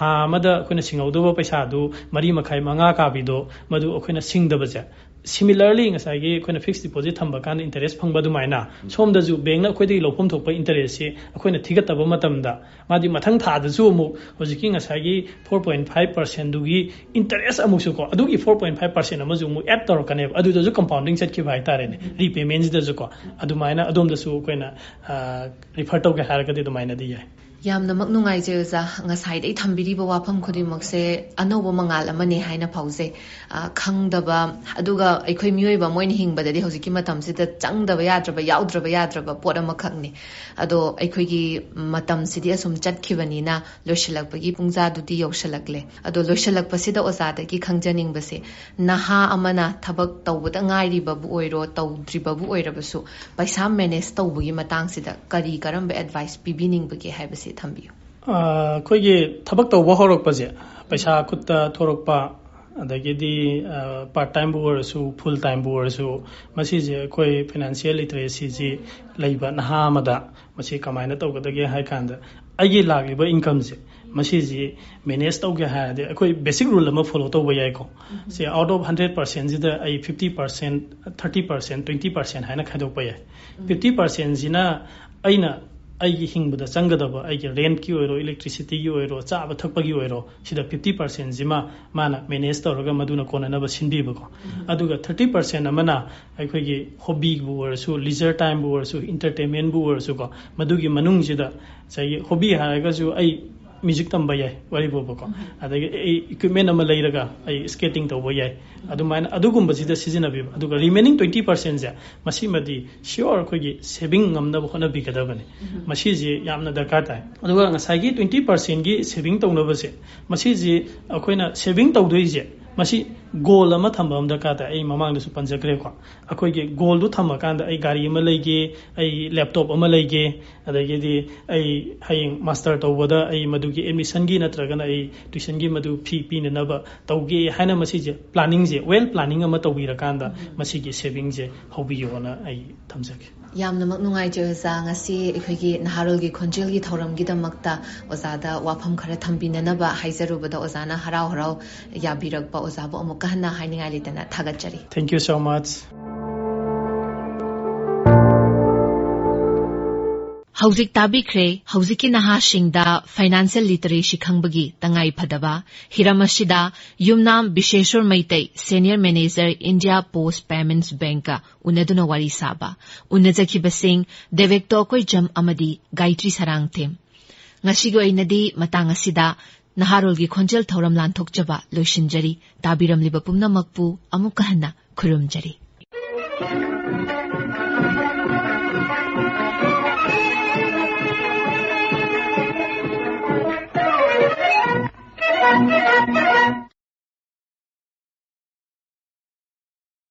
tha amada akoina singaudo paisa du mari makhai manga ka bido madu akoina singdaba ja similarly ngasai gi akoina fixed deposit thamba kan interest phangba du maina somda ju bank na akoidi lopom thokpa interest si akoina thigataba matamda madi mathang tha da ju mu hojiki ngasai gi 4.5% du gi interest amusu ko adugi 4.5% amazu mu add tor kane adu da ju compounding set ki bhai tare ne repayments da ju ko adu maina adom da su akoina refer to ga har ka de maina di yai yamna mak nungai je za ngasai dei thambiri ba wafam khodi mak se anoba mangal amane haina phause khangdaba aduga aikhoi mioi ba moin hingba dadi hojiki matam se da changdaba yadraba pot ama khakni ado aikhoi gi matam sidi asum chatkibani na loshilakpagi pungja dudi yoshalakle ado loshilakpasida oza da gi khangjaning base naha amana thabak tawbada ngairi babu oiro tawdri babu oirabasu paisa manage tawbugi matang sida kari karamba advice pibining bagi haibase thambiyo koigi thabak tawba horokpaje paisa kutta thorokpa adagidi part time bu orasu full time bu orasu masi je koi financial literacy ji leiba naha amada masi kamaina tawgadage hai kanda agi lagliba income je masi ji manage tawge ha de koi basic rule ama follow tawba yai ko se out of 100% ji da ai 50% 30% 20% haina khadokpa yai 50% jina aina aigi hingbada changadaba aigi rent ki oiro electricity ki oiro chaba thakpa ki oiro sida 50% jima mana manage tawraga maduna kona na ba sinbi bako aduga 30% amana aikoi gi hobby bu orasu leisure time bu orasu entertainment bu orasu ko madugi manung sida sai hobby haraga ju ai music tamba yai wari bobako adagi equipment ama leiraga ai skating tawba yai adumaina adugumba sida sizinabi aduga remaining 20% ja masi madi sure koi gi saving ngamna bkhona bikadabani masi ji yamna darkar tai aduga ngasai gi 20% gi saving tawnaba se masi ji akoina saving tawdoi je masi goal ama thamba am darkar tai ai mamang da su panjakre ko akoi gi goal du thamba kanda ai gari ama leige ai laptop ama leige adagi di ai haying master tawbada ai madugi admission gi natragana ai tuition gi madu fee pina naba tawge haina masi je planning je well planning ama tawbira kanda masi gi saving je hobiyo na ai thamjake yamna mak nungai je za ngasi ekhoi naharol gi khonjel gi thoram gi damakta ozada wafam khara thambina na ba haijarubada ozana harau yabirak ba ozabo amuk kahna hainingai litana thagachari thank you so much Hauzik tabikre hauziki nahashingda financial literacy khangbagi tangai phadaba hiramashida yumnam bisheshwar maitai senior manager India Post Payments Bank ka unaduna wari saba unajaki basing devekto koi jam amadi gaitri sarang them ngasigo inadi matang asida naharol gi khonjel thoram lanthok jaba loishinjari tabiram liba pumna makpu amukahna khurumjari Thank you.